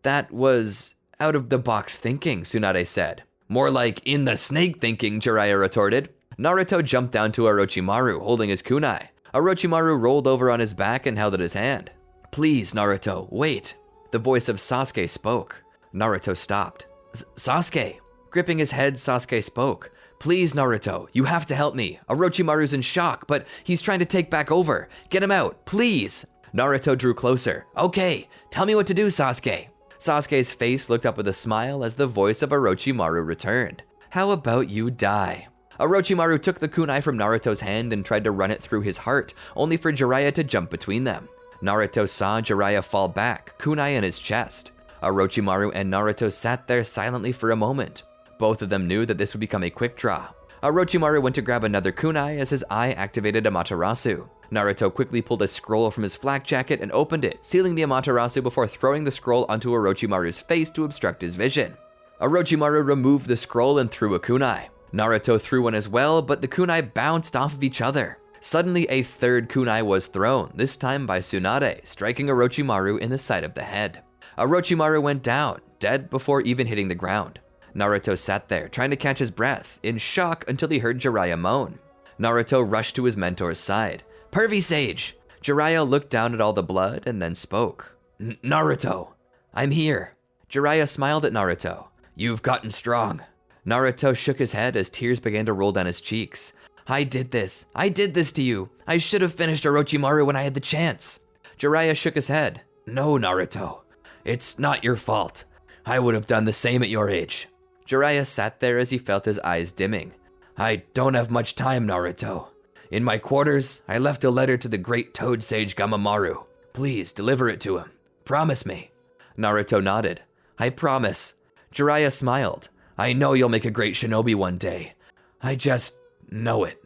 That was out of the box thinking, Tsunade said. More like in the snake thinking, Jiraiya retorted. Naruto jumped down to Orochimaru, holding his kunai. Orochimaru rolled over on his back and held out his hand. Please, Naruto, wait. The voice of Sasuke spoke. Naruto stopped. Sasuke! Gripping his head, Sasuke spoke. Please, Naruto, you have to help me. Orochimaru's in shock, but he's trying to take back over. Get him out, please. Naruto drew closer. Okay, tell me what to do, Sasuke. Sasuke's face looked up with a smile as the voice of Orochimaru returned. How about you die? Orochimaru took the kunai from Naruto's hand and tried to run it through his heart, only for Jiraiya to jump between them. Naruto saw Jiraiya fall back, kunai in his chest. Orochimaru and Naruto sat there silently for a moment. Both of them knew that this would become a quick draw. Orochimaru went to grab another kunai as his eye activated Amaterasu. Naruto quickly pulled a scroll from his flak jacket and opened it, sealing the Amaterasu before throwing the scroll onto Orochimaru's face to obstruct his vision. Orochimaru removed the scroll and threw a kunai. Naruto threw one as well, but the kunai bounced off of each other. Suddenly, a third kunai was thrown, this time by Tsunade, striking Orochimaru in the side of the head. Orochimaru went down, dead before even hitting the ground. Naruto sat there, trying to catch his breath, in shock until he heard Jiraiya moan. Naruto rushed to his mentor's side. Pervy Sage! Jiraiya looked down at all the blood and then spoke. Naruto, I'm here. Jiraiya smiled at Naruto. You've gotten strong. Naruto shook his head as tears began to roll down his cheeks. I did this to you. I should have finished Orochimaru when I had the chance. Jiraiya shook his head. No, Naruto. It's not your fault. I would have done the same at your age. Jiraiya sat there as he felt his eyes dimming. I don't have much time, Naruto. In my quarters, I left a letter to the great Toad Sage Gamamaru. Please deliver it to him. Promise me. Naruto nodded. I promise. Jiraiya smiled. I know you'll make a great shinobi one day. I just know it.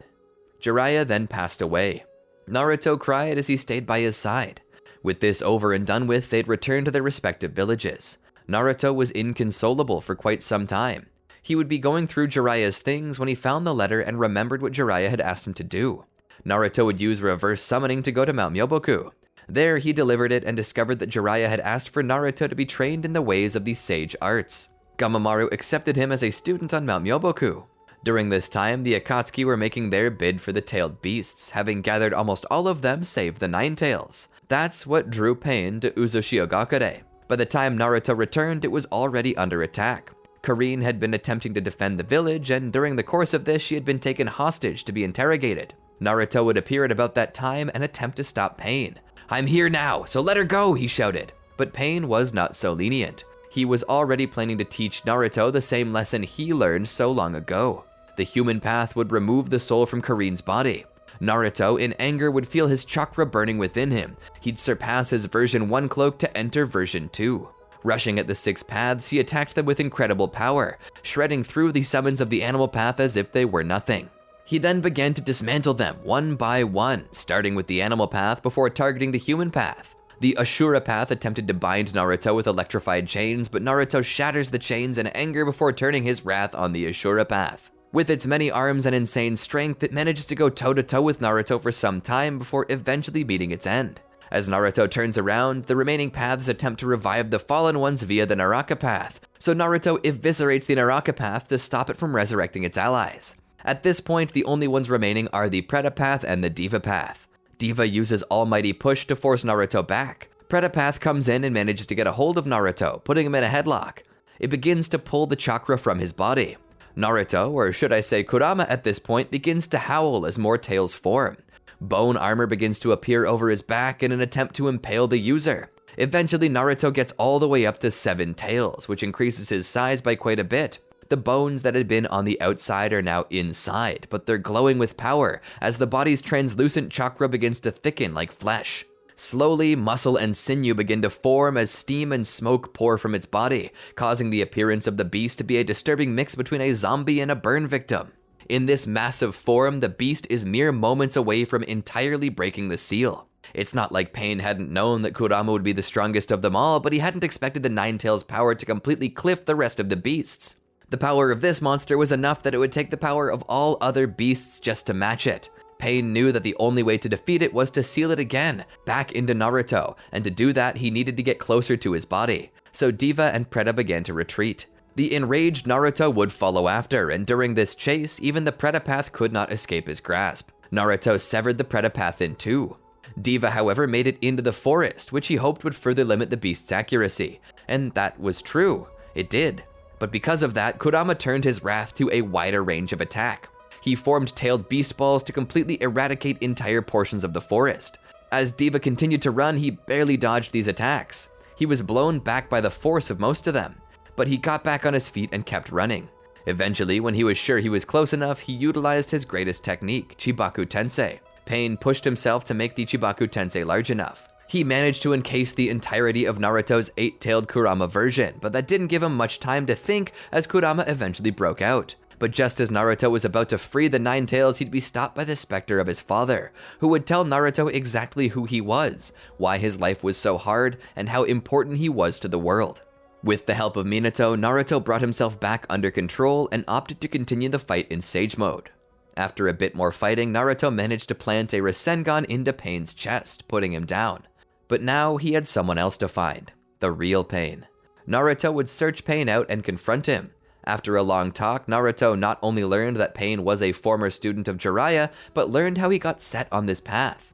Jiraiya then passed away. Naruto cried as he stayed by his side. With this over and done with, they'd returned to their respective villages. Naruto was inconsolable for quite some time. He would be going through Jiraiya's things when he found the letter and remembered what Jiraiya had asked him to do. Naruto would use reverse summoning to go to Mount Myoboku. There, he delivered it and discovered that Jiraiya had asked for Naruto to be trained in the ways of the sage arts. Gamamaru accepted him as a student on Mount Myoboku. During this time, the Akatsuki were making their bid for the tailed beasts, having gathered almost all of them save the Nine Tails. That's what drew Pain to Uzushiogakure. By the time Naruto returned, it was already under attack. Karine had been attempting to defend the village, and during the course of this, she had been taken hostage to be interrogated. Naruto would appear at about that time and attempt to stop Pain. I'm here now, so let her go, he shouted. But Pain was not so lenient. He was already planning to teach Naruto the same lesson he learned so long ago. The human path would remove the soul from Karine's body. Naruto, in anger, would feel his chakra burning within him. He'd surpass his version 1 cloak to enter version 2. Rushing at the 6 paths, he attacked them with incredible power, shredding through the summons of the animal path as if they were nothing. He then began to dismantle them one by one, starting with the animal path before targeting the human path. The Ashura path attempted to bind Naruto with electrified chains, but Naruto shatters the chains in anger before turning his wrath on the Ashura path. With its many arms and insane strength, it manages to go toe-to-toe with Naruto for some time before eventually meeting its end. As Naruto turns around, the remaining paths attempt to revive the fallen ones via the Naraka path, so Naruto eviscerates the Naraka path to stop it from resurrecting its allies. At this point, the only ones remaining are the Preta path and the Diva path. Diva uses Almighty Push to force Naruto back. Preta path comes in and manages to get a hold of Naruto, putting him in a headlock. It begins to pull the chakra from his body. Naruto, or should I say Kurama at this point, begins to howl as more tails form. Bone armor begins to appear over his back in an attempt to impale the user. Eventually, Naruto gets all the way up to 7 tails, which increases his size by quite a bit. The bones that had been on the outside are now inside, but they're glowing with power as the body's translucent chakra begins to thicken like flesh. Slowly, muscle and sinew begin to form as steam and smoke pour from its body, causing the appearance of the beast to be a disturbing mix between a zombie and a burn victim. In this massive form, the beast is mere moments away from entirely breaking the seal. It's not like Pain hadn't known that Kurama would be the strongest of them all, but he hadn't expected the Nine Tails' power to completely cliff the rest of the beasts. The power of this monster was enough that it would take the power of all other beasts just to match it. Pain knew that the only way to defeat it was to seal it again, back into Naruto, and to do that he needed to get closer to his body. so Diva and Preta began to retreat. The enraged Naruto would follow after, and during this chase, even the Preta path could not escape his grasp. Naruto severed the Preta path in two. Diva, however, made it into the forest, which he hoped would further limit the beast's accuracy. And that was true. It did. But because of that, Kurama turned his wrath to a wider range of attack. He formed tailed beast balls to completely eradicate entire portions of the forest. As Diva continued to run, he barely dodged these attacks. He was blown back by the force of most of them. But he got back on his feet and kept running. Eventually, when he was sure he was close enough, he utilized his greatest technique, Chibaku Tensei. Pain pushed himself to make the Chibaku Tensei large enough. He managed to encase the entirety of Naruto's 8-tailed Kurama version, but that didn't give him much time to think as Kurama eventually broke out. But just as Naruto was about to free the 9 tails, he'd be stopped by the specter of his father, who would tell Naruto exactly who he was, why his life was so hard, and how important he was to the world. With the help of Minato, Naruto brought himself back under control and opted to continue the fight in Sage Mode. After a bit more fighting, Naruto managed to plant a Rasengan into Pain's chest, putting him down. But now he had someone else to find, the real Pain. Naruto would search Pain out and confront him. After a long talk, Naruto not only learned that Pain was a former student of Jiraiya, but learned how he got set on this path.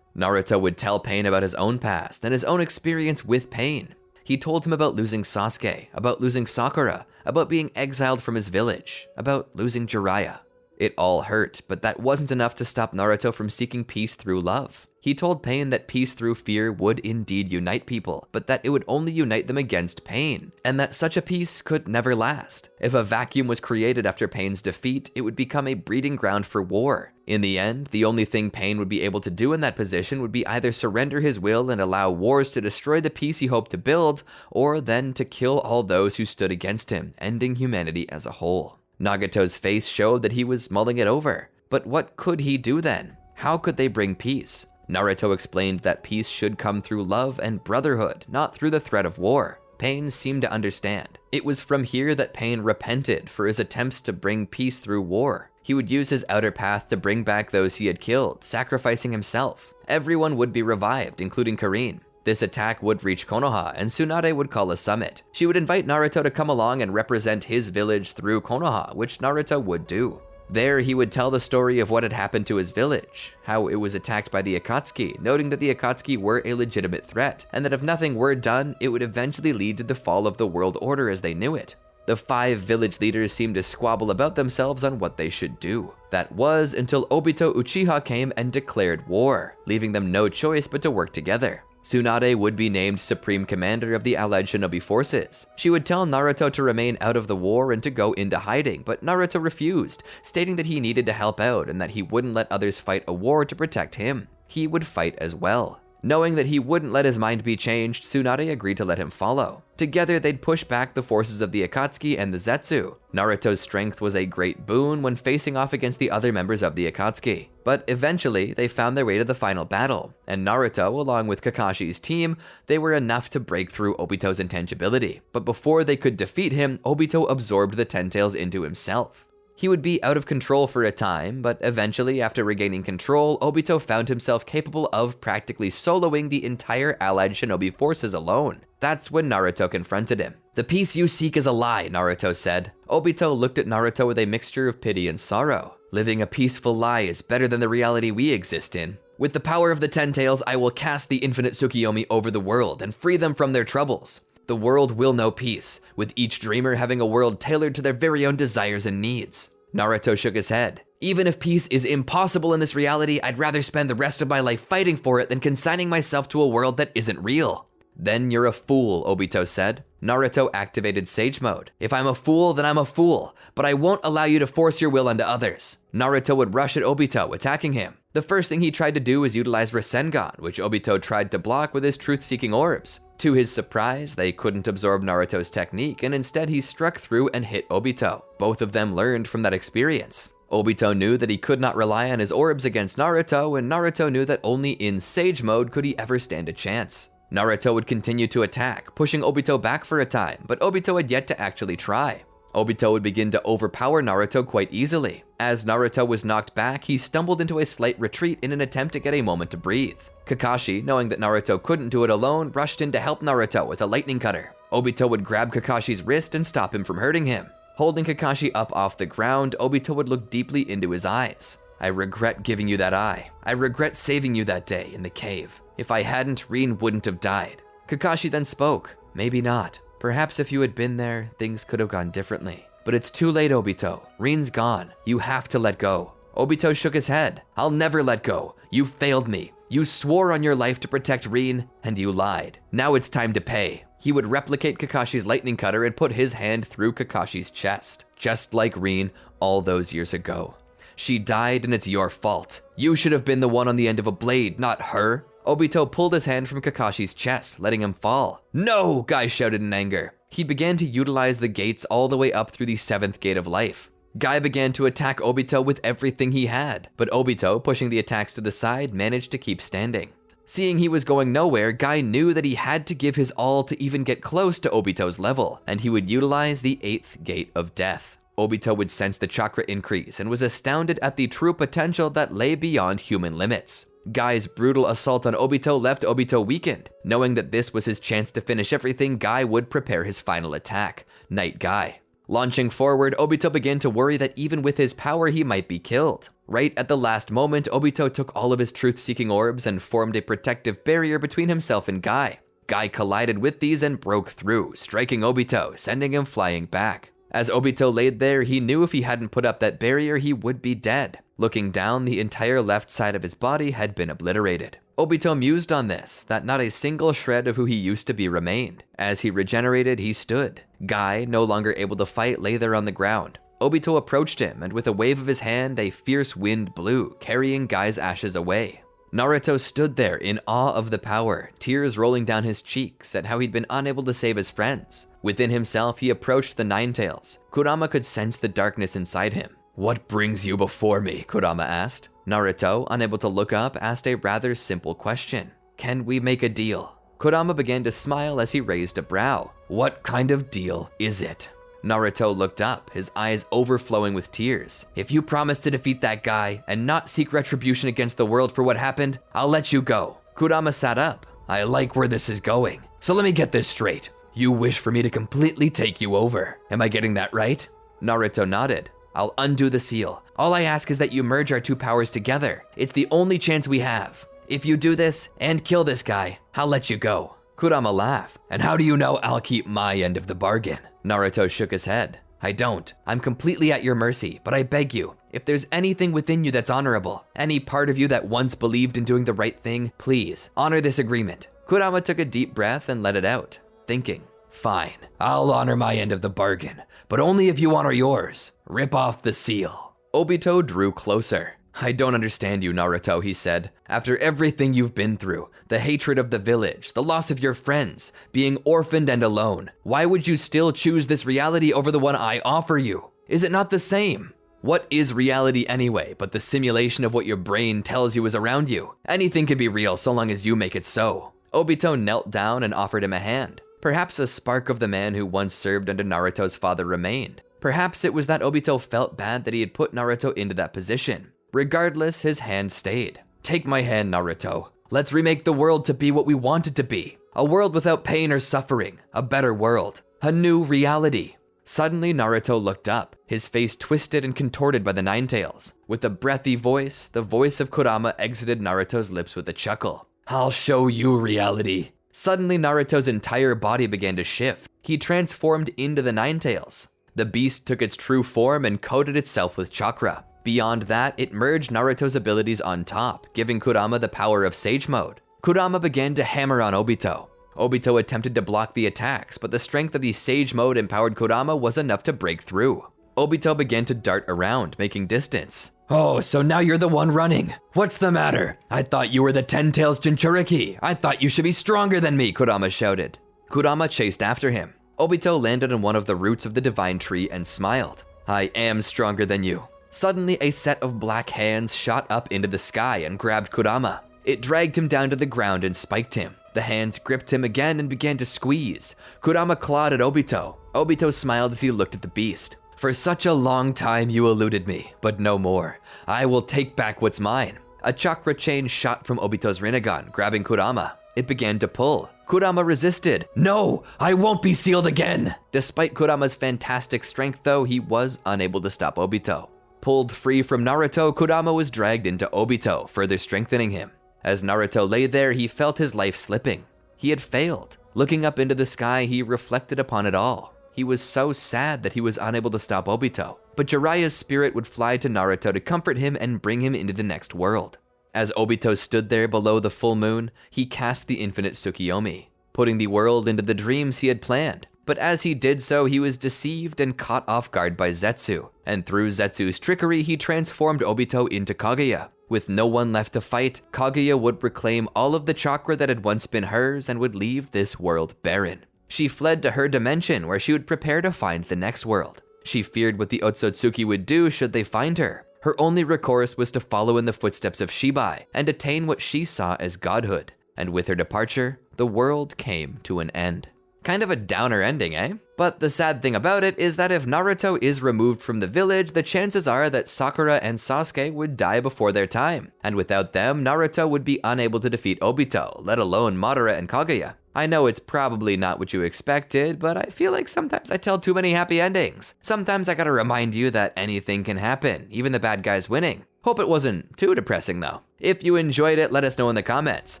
Naruto would tell Pain about his own past and his own experience with Pain. He told him about losing Sasuke, about losing Sakura, about being exiled from his village, about losing Jiraiya. It all hurt, but that wasn't enough to stop Naruto from seeking peace through love. He told Pain that peace through fear would indeed unite people, but that it would only unite them against Pain, and that such a peace could never last. If a vacuum was created after Pain's defeat, it would become a breeding ground for war. In the end, the only thing Pain would be able to do in that position would be either surrender his will and allow wars to destroy the peace he hoped to build, or then to kill all those who stood against him, ending humanity as a whole. Nagato's face showed that he was mulling it over. But what could he do then? How could they bring peace? Naruto explained that peace should come through love and brotherhood, not through the threat of war. Pain seemed to understand. It was from here that Pain repented for his attempts to bring peace through war. He would use his outer path to bring back those he had killed, sacrificing himself. Everyone would be revived, including Karin. This attack would reach Konoha, and Tsunade would call a summit. She would invite Naruto to come along and represent his village through Konoha, which Naruto would do. There, he would tell the story of what had happened to his village, how it was attacked by the Akatsuki, noting that the Akatsuki were a legitimate threat, and that if nothing were done, it would eventually lead to the fall of the world order as they knew it. The 5 village leaders seemed to squabble about themselves on what they should do. That was until Obito Uchiha came and declared war, leaving them no choice but to work together. Tsunade would be named Supreme Commander of the Allied Shinobi Forces. She would tell Naruto to remain out of the war and to go into hiding, but Naruto refused, stating that he needed to help out and that he wouldn't let others fight a war to protect him. He would fight as well. Knowing that he wouldn't let his mind be changed, Tsunade agreed to let him follow. Together, they'd push back the forces of the Akatsuki and the Zetsu. Naruto's strength was a great boon when facing off against the other members of the Akatsuki. But eventually, they found their way to the final battle, and Naruto, along with Kakashi's team, they were enough to break through Obito's intangibility. But before they could defeat him, Obito absorbed the Ten Tails into himself. He would be out of control for a time, but eventually, after regaining control, Obito found himself capable of practically soloing the entire Allied Shinobi forces alone. That's when Naruto confronted him. "The peace you seek is a lie," Naruto said. Obito looked at Naruto with a mixture of pity and sorrow. "Living a peaceful lie is better than the reality we exist in. With the power of the Ten Tails, I will cast the infinite Tsukiyomi over the world and free them from their troubles. The world will know peace, with each dreamer having a world tailored to their very own desires and needs." Naruto shook his head. "Even if peace is impossible in this reality, I'd rather spend the rest of my life fighting for it than consigning myself to a world that isn't real." "Then you're a fool," Obito said. Naruto activated Sage Mode. "If I'm a fool, then I'm a fool, but I won't allow you to force your will onto others." Naruto would rush at Obito, attacking him. The first thing he tried to do was utilize Rasengan, which Obito tried to block with his truth-seeking orbs. To his surprise, they couldn't absorb Naruto's technique, and instead he struck through and hit Obito. Both of them learned from that experience. Obito knew that he could not rely on his orbs against Naruto, and Naruto knew that only in Sage Mode could he ever stand a chance. Naruto would continue to attack, pushing Obito back for a time, but Obito had yet to actually try. Obito would begin to overpower Naruto quite easily. As Naruto was knocked back, he stumbled into a slight retreat in an attempt to get a moment to breathe. Kakashi, knowing that Naruto couldn't do it alone, rushed in to help Naruto with a lightning cutter. Obito would grab Kakashi's wrist and stop him from hurting him. Holding Kakashi up off the ground, Obito would look deeply into his eyes. I regret giving you that eye. I regret saving you that day in the cave. If I hadn't, Rin wouldn't have died. Kakashi then spoke. Maybe not. Perhaps if you had been there, things could have gone differently. But it's too late, Obito. Rin's gone. You have to let go. Obito shook his head. I'll never let go. You failed me. You swore on your life to protect Rin, and you lied. Now it's time to pay. He would replicate Kakashi's lightning cutter and put his hand through Kakashi's chest, just like Rin all those years ago. She died and it's your fault. You should have been the one on the end of a blade, not her. Obito pulled his hand from Kakashi's chest, letting him fall. No, Guy shouted in anger. He began to utilize the gates all the way up through the 7th gate of life. Guy began to attack Obito with everything he had, but Obito, pushing the attacks to the side, managed to keep standing. Seeing he was going nowhere, Guy knew that he had to give his all to even get close to Obito's level, and he would utilize the 8th gate of death. Obito would sense the chakra increase and was astounded at the true potential that lay beyond human limits. Guy's brutal assault on Obito left Obito weakened. Knowing that this was his chance to finish everything, Guy would prepare his final attack, Night Guy. Launching forward, Obito began to worry that even with his power he might be killed. Right at the last moment, Obito took all of his truth-seeking orbs and formed a protective barrier between himself and Guy. Guy collided with these and broke through, striking Obito, sending him flying back. As Obito laid there, he knew if he hadn't put up that barrier, he would be dead. Looking down, the entire left side of his body had been obliterated. Obito mused on this, that not a single shred of who he used to be remained. As he regenerated, he stood. Guy, no longer able to fight, lay there on the ground. Obito approached him, and with a wave of his hand, a fierce wind blew, carrying Guy's ashes away. Naruto stood there in awe of the power, tears rolling down his cheeks at how he'd been unable to save his friends. Within himself, he approached the Nine-Tails. Kurama could sense the darkness inside him. What brings you before me? Kurama asked. Naruto, unable to look up, asked a rather simple question. Can we make a deal? Kurama began to smile as he raised a brow. What kind of deal is it? Naruto looked up, his eyes overflowing with tears. If you promise to defeat that guy and not seek retribution against the world for what happened, I'll let you go. Kurama sat up. I like where this is going. So let me get this straight. You wish for me to completely take you over. Am I getting that right? Naruto nodded. I'll undo the seal. All I ask is that you merge our two powers together. It's the only chance we have. If you do this and kill this guy, I'll let you go. Kurama laughed. And how do you know I'll keep my end of the bargain? Naruto shook his head. I don't. I'm completely at your mercy, but I beg you, if there's anything within you that's honorable, any part of you that once believed in doing the right thing, please honor this agreement. Kurama took a deep breath and let it out, thinking, fine, I'll honor my end of the bargain, but only if you honor yours. Rip off the seal. Obito drew closer. I don't understand you, Naruto, he said. After everything you've been through, the hatred of the village, the loss of your friends, being orphaned and alone, why would you still choose this reality over the one I offer you? Is it not the same? What is reality anyway but the simulation of what your brain tells you is around you? Anything can be real so long as you make it so. Obito knelt down and offered him a hand. Perhaps a spark of the man who once served under Naruto's father remained. Perhaps it was that Obito felt bad that he had put Naruto into that position. Regardless, his hand stayed. Take my hand, Naruto. Let's remake the world to be what we want it to be. A world without pain or suffering. A better world. A new reality. Suddenly, Naruto looked up, his face twisted and contorted by the Nine-Tails. With a breathy voice, the voice of Kurama exited Naruto's lips with a chuckle. I'll show you reality. Suddenly, Naruto's entire body began to shift. He transformed into the Nine-Tails. The beast took its true form and coated itself with chakra. Beyond that, it merged Naruto's abilities on top, giving Kurama the power of Sage Mode. Kurama began to hammer on Obito. Obito attempted to block the attacks, but the strength of the Sage Mode empowered Kurama was enough to break through. Obito began to dart around, making distance. Oh, so now you're the one running. What's the matter? I thought you were the Ten-Tails Jinchuriki. I thought you should be stronger than me, Kurama shouted. Kurama chased after him. Obito landed on one of the roots of the divine tree and smiled. I am stronger than you. Suddenly, a set of black hands shot up into the sky and grabbed Kurama. It dragged him down to the ground and spiked him. The hands gripped him again and began to squeeze. Kurama clawed at Obito. Obito smiled as he looked at the beast. For such a long time you eluded me, but no more. I will take back what's mine. A chakra chain shot from Obito's Rinnegan, grabbing Kurama. It began to pull. Kurama resisted. "No, I won't be sealed again!" Despite Kurama's fantastic strength though, he was unable to stop Obito. Pulled free from Naruto, Kurama was dragged into Obito, further strengthening him. As Naruto lay there, he felt his life slipping. He had failed. Looking up into the sky, he reflected upon it all. He was so sad that he was unable to stop Obito, but Jiraiya's spirit would fly to Naruto to comfort him and bring him into the next world. As Obito stood there below the full moon, he cast the infinite Tsukiyomi, putting the world into the dreams he had planned. But as he did so, he was deceived and caught off guard by Zetsu, and through Zetsu's trickery, he transformed Obito into Kaguya. With no one left to fight, Kaguya would reclaim all of the chakra that had once been hers and would leave this world barren. She fled to her dimension, where she would prepare to find the next world. She feared what the Otsutsuki would do should they find her. Her only recourse was to follow in the footsteps of Shibai and attain what she saw as godhood. And with her departure, the world came to an end. Kind of a downer ending, eh? But the sad thing about it is that if Naruto is removed from the village, the chances are that Sakura and Sasuke would die before their time. And without them, Naruto would be unable to defeat Obito, let alone Madara and Kaguya. I know it's probably not what you expected, but I feel like sometimes I tell too many happy endings. Sometimes I gotta remind you that anything can happen, even the bad guys winning. Hope it wasn't too depressing though. If you enjoyed it, let us know in the comments.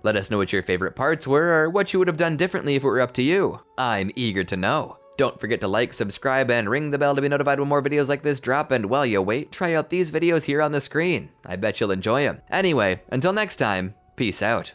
Let us know what your favorite parts were or what you would have done differently if it were up to you. I'm eager to know. Don't forget to like, subscribe, and ring the bell to be notified when more videos like this drop, and while you wait, try out these videos here on the screen. I bet you'll enjoy them. Anyway, until next time, peace out.